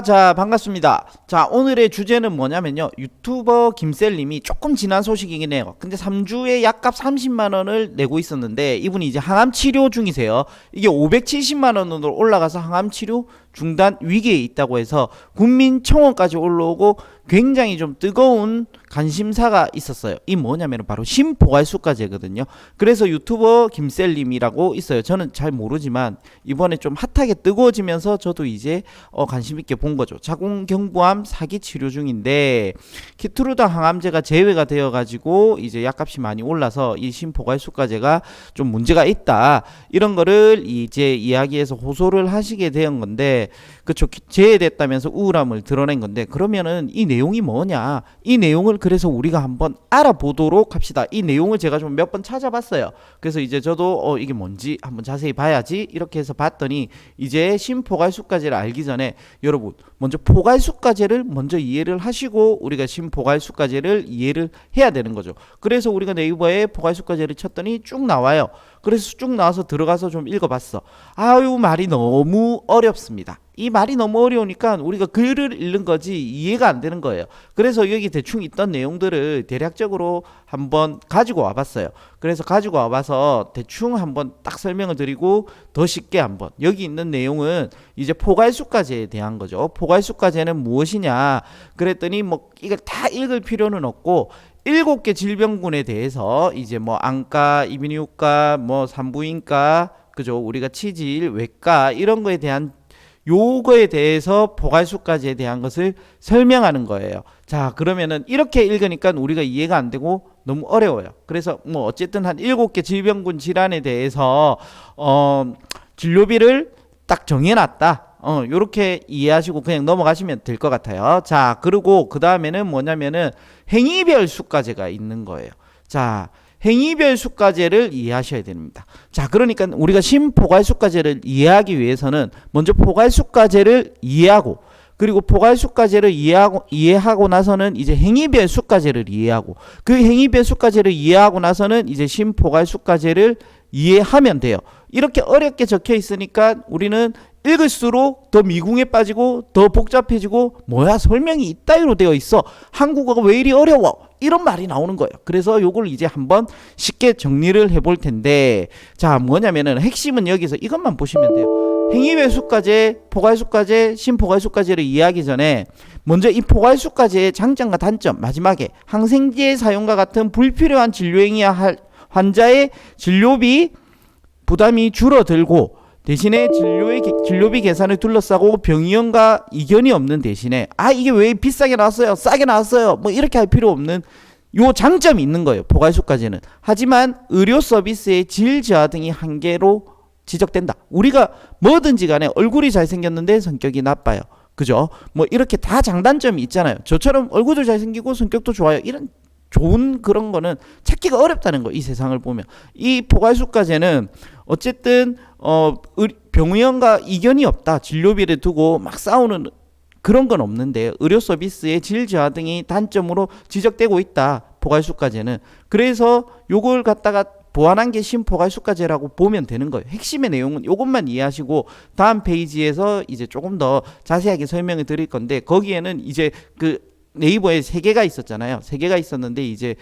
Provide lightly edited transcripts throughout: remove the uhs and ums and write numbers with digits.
자, 반갑습니다. 자, 오늘의 주제는 뭐냐면요. 유튜버 김셀님이 조금 지난 소식이긴 해요. 근데 3주에 약값 30만 원을 내고 있었는데 이분이 이제 항암 치료 중이세요. 이게 570만 원으로 올라가서 항암 치료 중단 위기에 있다고 해서 국민청원까지 올라오고 굉장히 좀 뜨거운 관심사가 있었어요. 이 뭐냐면 바로 심포괄수가제거든요. 그래서 유튜버 김셀님이라고 있어요. 저는 잘 모르지만 이번에 좀 핫하게 뜨거워지면서 저도 이제 관심 있게 본 거죠. 자궁경부암 사기 치료 중인데 키트루다 항암제가 제외가 되어 가지고 이제 약값이 많이 올라서 이 심포괄수가제가 좀 문제가 있다. 이런 거를 이제 이야기해서 호소를 하시게 된 건데, 그쵸, 제외됐다면서 우울함을 드러낸 건데, 그러면은 이 내용이 뭐냐, 이 내용을 그래서 우리가 한번 알아보도록 합시다. 이 내용을 제가 좀 몇 번 찾아봤어요. 그래서 이제 저도 이게 뭔지 한번 자세히 봐야지 이렇게 해서 봤더니, 이제 심포괄수가제를 알기 전에 여러분 먼저 포괄수가제를 먼저 이해를 하시고 우리가 심포괄수가제를 이해를 해야 되는 거죠. 그래서 우리가 네이버에 포괄수가제를 쳤더니 쭉 나와요. 그래서 쭉 나와서 들어가서 좀 읽어봤어. 아유, 말이 너무 어렵습니다. 이 말이 너무 어려우니까 우리가 글을 읽는 거지 이해가 안 되는 거예요. 그래서 여기 대충 있던 내용들을 대략적으로 한번 가지고 와봤어요. 그래서 가지고 와봐서 대충 한번 딱 설명을 드리고 더 쉽게 한번, 여기 있는 내용은 이제 포괄수가제에 대한 거죠. 포괄수가제는 무엇이냐 그랬더니 뭐 이걸 다 읽을 필요는 없고 7개 질병군에 대해서 이제 뭐 안과, 이비인후과, 뭐 산부인과, 그죠? 우리가 치질, 외과 이런 거에 대한 요거에 대해서 포괄수가제에 대한 것을 설명하는 거예요. 자, 그러면은 이렇게 읽으니까 우리가 이해가 안 되고 너무 어려워요. 그래서 뭐 어쨌든 한 7개 질병군 질환에 대해서 진료비를 딱 정해놨다. 요렇게 이해하시고 그냥 넘어가시면 될 것 같아요. 자, 그리고 그 다음에는 뭐냐면은 행위별 수가제가 있는 거예요. 자, 행위별 수가제를 이해하셔야 됩니다. 자, 그러니까 우리가 심포괄수가제를 이해하기 위해서는 먼저 포괄수가제를 이해하고, 그리고 포괄수가제를 이해하고 나서는 이제 행위별 수가제를 이해하고, 그 행위별 수가제를 이해하고 나서는 이제 심포괄수가제를 이해하면 돼요. 이렇게 어렵게 적혀 있으니까 우리는 읽을수록 더 미궁에 빠지고 더 복잡해지고, 뭐야 설명이 이따위로 되어 있어, 한국어가 왜 이리 어려워, 이런 말이 나오는 거예요. 그래서 요걸 이제 한번 쉽게 정리를 해볼 텐데, 자, 뭐냐면은 핵심은 여기서 이것만 보시면 돼요. 행위별 수가제, 포괄수가제, 심포괄수가제를 이해하기 전에 먼저 이 포괄수가제의 장점과 단점, 마지막에 항생제 사용과 같은 불필요한 진료행위야 할 환자의 진료비 부담이 줄어들고, 대신에 진료비 계산을 둘러싸고 병의원과 이견이 없는 대신에 이게 왜 비싸게 나왔어요, 싸게 나왔어요, 뭐 이렇게 할 필요 없는 요 장점이 있는 거예요, 포괄수가제는. 하지만 의료 서비스의 질 저하 등이 한계로 지적된다. 우리가 뭐든지 간에 얼굴이 잘생겼는데 성격이 나빠요, 그죠? 뭐 이렇게 다 장단점이 있잖아요. 저처럼 얼굴도 잘생기고 성격도 좋아요, 이런 좋은 그런 거는 찾기가 어렵다는 거. 이 세상을 보면 이 포괄수가제는 어쨌든 병의원과 이견이 없다, 진료비를 두고 막 싸우는 그런 건 없는데 의료 서비스의 질 저하 등이 단점으로 지적되고 있다, 포괄수가제는. 그래서 요걸 갖다가 보완한 게 심포괄수가제라고 보면 되는 거예요. 핵심의 내용은 요것만 이해하시고 다음 페이지에서 이제 조금 더 자세하게 설명을 드릴 건데, 거기에는 이제 그 네이버에 3개가 있었잖아요. 3개가 있었는데 이제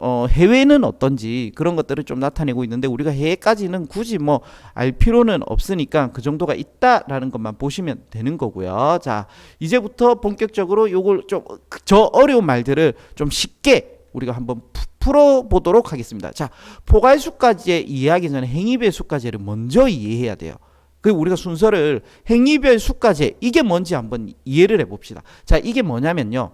해외는 어떤지 그런 것들을 좀 나타내고 있는데, 우리가 해외까지는 굳이 뭐 알 필요는 없으니까 그 정도가 있다라는 것만 보시면 되는 거고요. 자, 이제부터 본격적으로 요걸 좀 저 어려운 말들을 좀 쉽게 우리가 한번 풀어보도록 하겠습니다. 자, 포괄수가제 이해하기 전에 행위별 수가제를 먼저 이해해야 돼요. 그 우리가 순서를 행위별 수가제 이게 뭔지 한번 이해를 해봅시다. 자, 이게 뭐냐면요,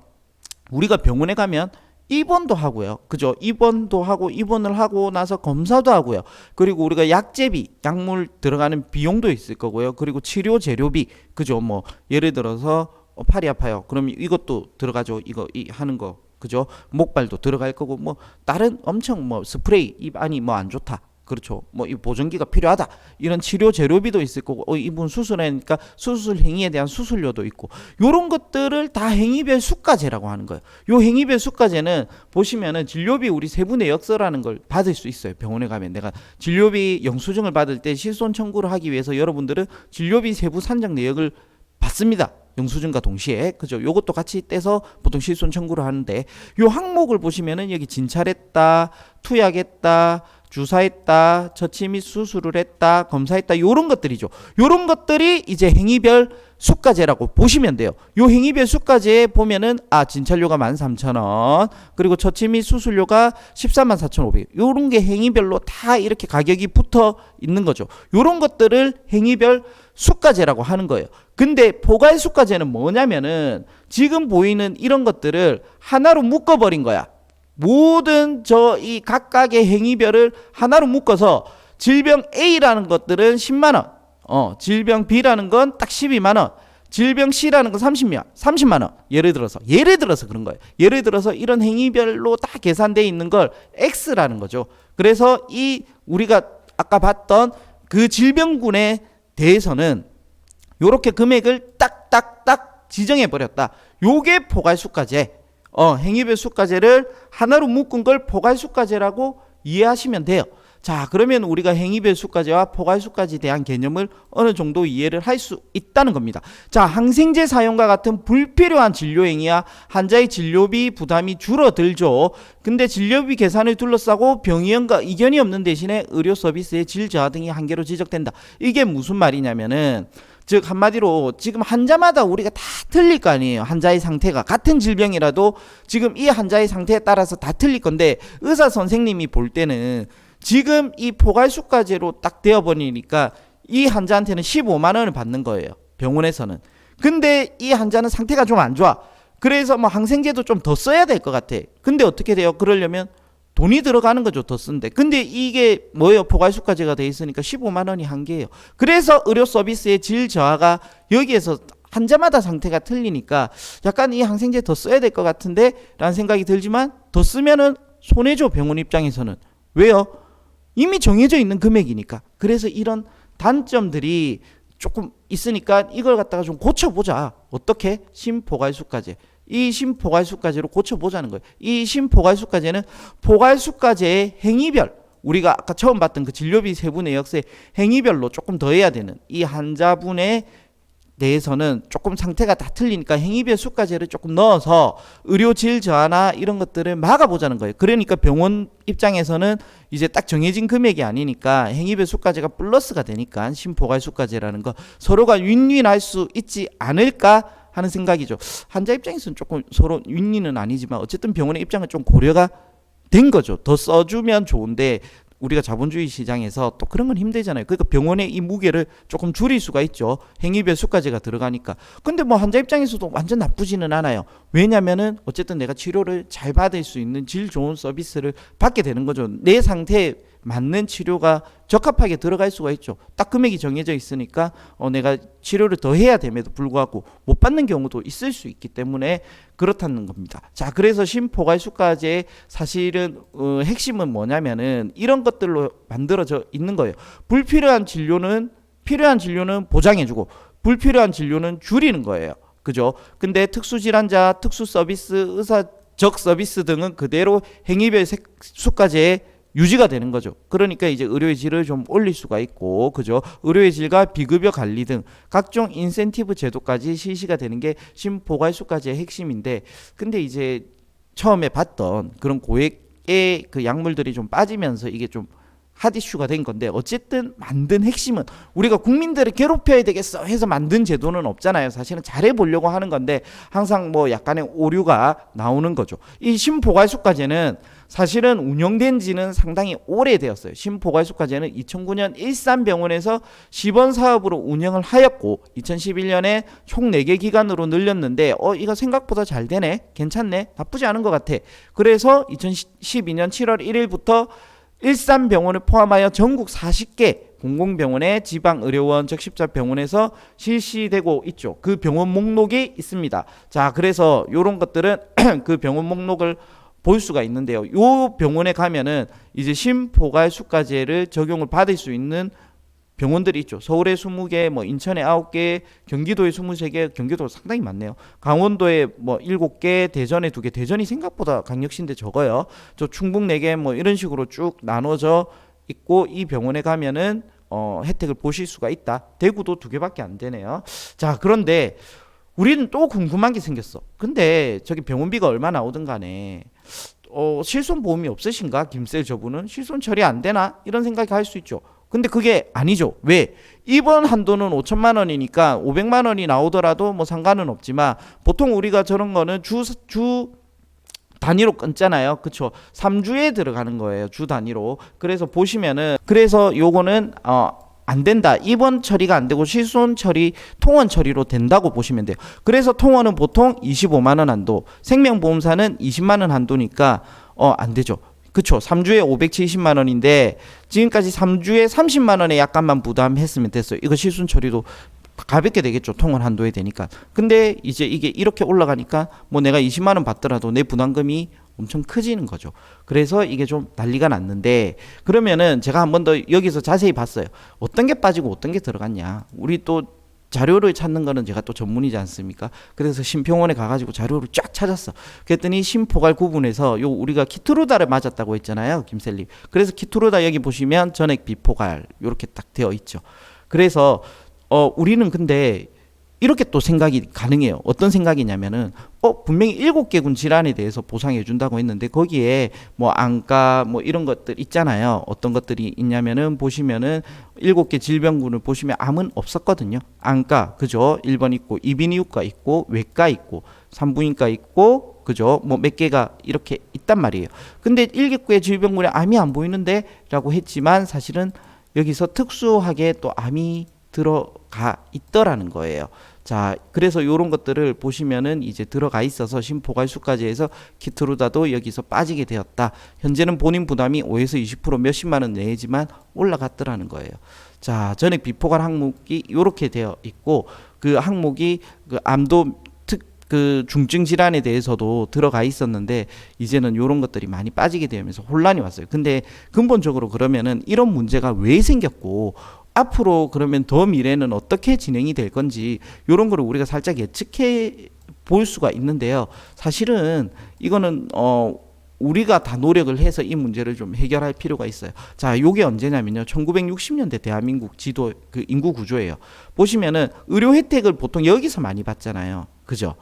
우리가 병원에 가면 입원도 하고요, 그죠? 입원도 하고, 입원을 하고 나서 검사도 하고요. 그리고 우리가 약제비, 약물 들어가는 비용도 있을 거고요. 그리고 치료 재료비, 그죠? 뭐 예를 들어서 팔이 아파요, 그럼 이것도 들어가죠. 이거 하는 거, 그죠? 목발도 들어갈 거고, 뭐 다른 엄청 뭐 스프레이, 입 안이 뭐 안 좋다, 그렇죠, 뭐 이 보정기가 필요하다, 이런 치료 재료비도 있을 거고, 이분 수술하니까 수술 행위에 대한 수술료도 있고, 요런 것들을 다 행위별 수가제라고 하는 거예요. 요 행위별 수가제는 보시면은 진료비 우리 세부 내역서라는 걸 받을 수 있어요. 병원에 가면 내가 진료비 영수증을 받을 때 실손 청구를 하기 위해서 여러분들은 진료비 세부 산정 내역을 받습니다. 영수증과 동시에. 그죠? 요것도 같이 떼서 보통 실손 청구를 하는데, 요 항목을 보시면은 여기 진찰했다, 투약했다, 주사했다, 처치 및 수술을 했다, 검사했다, 요런 것들이죠. 요런 것들이 이제 행위별 수가제라고 보시면 돼요. 요 행위별 수가제에 보면은 진찰료가 13,000원, 그리고 처치 및 수술료가 134,500원. 요런 게 행위별로 다 이렇게 가격이 붙어 있는 거죠. 요런 것들을 행위별 수가제라고 하는 거예요. 근데 포괄 수가제는 뭐냐면은 지금 보이는 이런 것들을 하나로 묶어 버린 거야. 모든 이 각각의 행위별을 하나로 묶어서 질병 A라는 것들은 10만 원, 질병 B라는 건 딱 12만 원, 질병 C라는 건 30만 원. 예를 들어서 그런 거예요. 예를 들어서 이런 행위별로 다 계산되어 있는 걸 X라는 거죠. 그래서 이 우리가 아까 봤던 그 질병군에 대해서는 요렇게 금액을 딱딱딱 지정해 버렸다. 요게 포괄수가제. 행위별 수가제를 하나로 묶은 걸 포괄수가제라고 이해하시면 돼요. 자, 그러면 우리가 행위별 수가제와 포괄수가제에 대한 개념을 어느 정도 이해를 할 수 있다는 겁니다. 자, 항생제 사용과 같은 불필요한 진료 행위야 환자의 진료비 부담이 줄어들죠. 근데 진료비 계산을 둘러싸고 병의원과 이견이 없는 대신에 의료 서비스의 질 저하 등이 한계로 지적된다. 이게 무슨 말이냐면은, 즉 한마디로 지금 환자마다 우리가 다 틀릴 거 아니에요. 환자의 상태가 같은 질병이라도 지금 이 환자의 상태에 따라서 다 틀릴 건데, 의사 선생님이 볼 때는 지금 이 포괄수가제로 딱 되어버리니까 이 환자한테는 15만 원을 받는 거예요, 병원에서는. 근데 이 환자는 상태가 좀 안 좋아. 그래서 뭐 항생제도 좀 더 써야 될 것 같아. 근데 어떻게 돼요? 그러려면 돈이 들어가는 거죠, 더 쓴데. 근데 이게 뭐예요? 포괄수가제가 돼 있으니까 15만 원이 한계예요. 그래서 의료 서비스의 질 저하가 여기에서 환자마다 상태가 틀리니까 약간 이 항생제 더 써야 될 것 같은데 라는 생각이 들지만, 더 쓰면은 손해죠, 병원 입장에서는. 왜요? 이미 정해져 있는 금액이니까. 그래서 이런 단점들이 조금 있으니까 이걸 갖다가 좀 고쳐보자. 어떻게? 심포괄수가제. 이 심포괄수가제로 고쳐보자는 거예요. 이 심포괄수가제는 포괄수가제의 행위별, 우리가 아까 처음 봤던 그 진료비 세부 내역세 행위별로 조금 더해야 되는 이 환자분에 대해서는 조금 상태가 다 틀리니까 행위별 수가제를 조금 넣어서 의료 질 저하나 이런 것들을 막아보자는 거예요. 그러니까 병원 입장에서는 이제 딱 정해진 금액이 아니니까 행위별 수가제가 플러스가 되니까 심포괄수가제라는 거 서로가 윈윈할 수 있지 않을까 하는 생각이죠. 환자 입장에서는 조금 서로 윈윈은 아니지만 어쨌든 병원의 입장은 좀 고려가 된 거죠. 더 써주면 좋은데 우리가 자본주의 시장에서 또 그런 건 힘들잖아요. 그러니까 병원의 이 무게를 조금 줄일 수가 있죠. 행위별 수가제가 들어가니까. 근데 뭐 환자 입장에서도 완전 나쁘지는 않아요. 왜냐면은 어쨌든 내가 치료를 잘 받을 수 있는 질 좋은 서비스를 받게 되는 거죠. 내 상태에 맞는 치료가 적합하게 들어갈 수가 있죠. 딱 금액이 정해져 있으니까 내가 치료를 더 해야 됨에도 불구하고 못 받는 경우도 있을 수 있기 때문에 그렇다는 겁니다. 자, 그래서 심포괄수가제의 사실은 핵심은 뭐냐면은 이런 것들로 만들어져 있는 거예요. 불필요한 진료는 필요한 진료는 보장해주고 불필요한 진료는 줄이는 거예요. 그죠? 근데 특수질환자, 특수서비스, 의사적 서비스 등은 그대로 행위별 수가제에 유지가 되는 거죠. 그러니까 이제 의료의 질을 좀 올릴 수가 있고, 그죠? 의료의 질과 비급여 관리 등 각종 인센티브 제도까지 실시가 되는 게 심포괄수가제의 핵심인데, 근데 이제 처음에 봤던 그런 고액의 그 약물들이 좀 빠지면서 이게 좀 핫 이슈가 된 건데, 어쨌든 만든 핵심은 우리가 국민들을 괴롭혀야 되겠어 해서 만든 제도는 없잖아요. 사실은 잘해보려고 하는 건데 항상 뭐 약간의 오류가 나오는 거죠. 이 심포괄수가제는 사실은 운영된 지는 상당히 오래되었어요. 심포괄수가제는 2009년 일산병원에서 시범 사업으로 운영을 하였고 2011년에 총 4개 기관으로 늘렸는데 이거 생각보다 잘 되네, 괜찮네, 나쁘지 않은 것 같아. 그래서 2012년 7월 1일부터 일산병원을 포함하여 전국 40개 공공병원의 지방의료원 적십자병원에서 실시되고 있죠. 그 병원 목록이 있습니다. 자, 그래서 이런 것들은 그 병원 목록을 볼 수가 있는데요. 요 병원에 가면은 이제 심포괄수가제를 적용을 받을 수 있는 병원들이 있죠. 서울에 20개, 뭐 인천에 9개, 경기도에 23개, 경기도 상당히 많네요. 강원도에 뭐 7개, 대전에 2개, 대전이 생각보다 강력시인데 적어요. 저 충북 4개 뭐 이런 식으로 쭉 나눠져 있고, 이 병원에 가면은 혜택을 보실 수가 있다. 대구도 2개밖에 안 되네요. 자, 그런데 우리는 또 궁금한 게 생겼어. 근데 저기 병원비가 얼마 나오든 간에 실손보험이 없으신가? 김셀 저분은 실손 처리 안 되나? 이런 생각이 할 수 있죠. 근데 그게 아니죠. 왜? 입원 한도는 5천만 원이니까 500만 원이 나오더라도 뭐 상관은 없지만 보통 우리가 저런 거는 주 단위로 끊잖아요. 그쵸? 3주에 들어가는 거예요. 주 단위로. 그래서 보시면은 그래서 요거는 안 된다. 입원 처리가 안 되고 실손 처리, 통원 처리로 된다고 보시면 돼요. 그래서 통원은 보통 25만 원 한도, 생명보험사는 20만 원 한도니까 안 되죠. 그쵸? 3주에 570만 원인데 지금까지 3주에 30만 원에 약간만 부담했으면 됐어요. 이거 실손 처리도 가볍게 되겠죠. 통원 한도에 되니까. 근데 이제 이게 이렇게 올라가니까 뭐 내가 20만 원 받더라도 내 부담금이 엄청 커지는 거죠. 그래서 이게 좀 난리가 났는데, 그러면은 제가 한 번 더 여기서 자세히 봤어요. 어떤 게 빠지고 어떤 게 들어갔냐. 우리 또 자료를 찾는 거는 제가 또 전문이지 않습니까? 그래서 심평원에 가가지고 자료를 쫙 찾았어. 그랬더니 심포괄 구분에서 요 우리가 키트루다를 맞았다고 했잖아요, 김셀님. 그래서 키트루다 여기 보시면 전액 비포괄 요렇게 딱 되어 있죠. 그래서 우리는 근데 이렇게 또 생각이 가능해요. 어떤 생각이냐면은 분명히 7개 질환에 대해서 보상해 준다고 했는데 거기에 뭐 안과 뭐 이런 것들 있잖아요. 어떤 것들이 있냐면은 보시면은 7개 질병군을 보시면 암은 없었거든요. 안과 그죠? 1번 있고 이비인후과 있고 외과 있고 산부인과 있고 그죠? 뭐 몇 개가 이렇게 있단 말이에요. 근데 7개 질병군에 암이 안 보이는데 라고 했지만 사실은 여기서 특수하게 또 암이 들어가 있더라는 거예요. 자, 그래서 이런 것들을 보시면은 이제 들어가 있어서 심포괄수까지 해서 키트루다도 여기서 빠지게 되었다. 현재는 본인 부담이 5에서 20% 몇십만 원 내지만 올라갔더라는 거예요. 자, 전액 비포괄 항목이 이렇게 되어 있고 그 항목이 그 암도 그 중증 질환에 대해서도 들어가 있었는데 이제는 이런 것들이 많이 빠지게 되면서 혼란이 왔어요. 근데 근본적으로 그러면은 이런 문제가 왜 생겼고 앞으로 그러면 더 미래는 어떻게 진행이 될 건지 이런 거를 우리가 살짝 예측해 볼 수가 있는데요. 사실은 이거는 우리가 다 노력을 해서 이 문제를 좀 해결할 필요가 있어요. 자, 요게 언제냐면요. 1960년대 대한민국 지도 그 인구 구조예요. 보시면은 의료 혜택을 보통 여기서 많이 받잖아요. 그죠?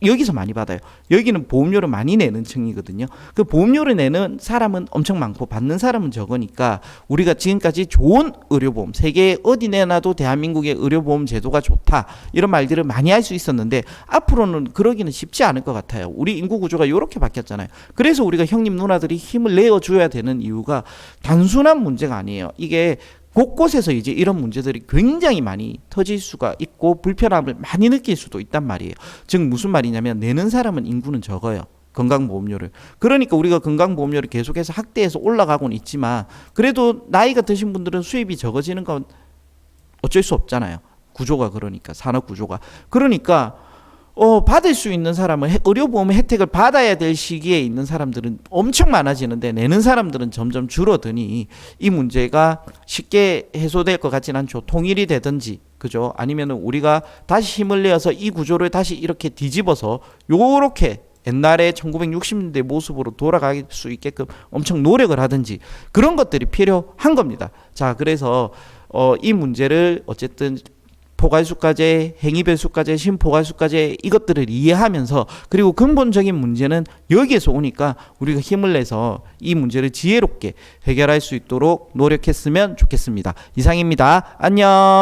여기서 많이 받아요. 여기는 보험료를 많이 내는 층이거든요. 그 보험료를 내는 사람은 엄청 많고 받는 사람은 적으니까 우리가 지금까지 좋은 의료보험, 세계 어디 내놔도 대한민국의 의료보험 제도가 좋다 이런 말들을 많이 할 수 있었는데 앞으로는 그러기는 쉽지 않을 것 같아요. 우리 인구 구조가 이렇게 바뀌었잖아요. 그래서 우리가 형님 누나들이 힘을 내어줘야 되는 이유가 단순한 문제가 아니에요. 이게 곳곳에서 이제 이런 문제들이 굉장히 많이 터질 수가 있고 불편함을 많이 느낄 수도 있단 말이에요. 즉 무슨 말이냐면 내는 사람은 인구는 적어요. 건강보험료를. 그러니까 우리가 건강보험료를 계속해서 확대해서 올라가고는 있지만 그래도 나이가 드신 분들은 수입이 적어지는 건 어쩔 수 없잖아요. 구조가 그러니까 산업 구조가. 그러니까 받을 수 있는 사람은 의료보험 혜택을 받아야 될 시기에 있는 사람들은 엄청 많아지는데 내는 사람들은 점점 줄어드니 이 문제가 쉽게 해소될 것 같지는 않죠. 통일이 되든지 그죠? 아니면 우리가 다시 힘을 내어서 이 구조를 다시 이렇게 뒤집어서 요렇게 옛날에 1960년대 모습으로 돌아갈 수 있게끔 엄청 노력을 하든지 그런 것들이 필요한 겁니다. 자, 그래서 이 문제를 어쨌든 포괄수가제, 행위별수가제, 심포괄수가제 이것들을 이해하면서 그리고 근본적인 문제는 여기에서 오니까 우리가 힘을 내서 이 문제를 지혜롭게 해결할 수 있도록 노력했으면 좋겠습니다. 이상입니다. 안녕.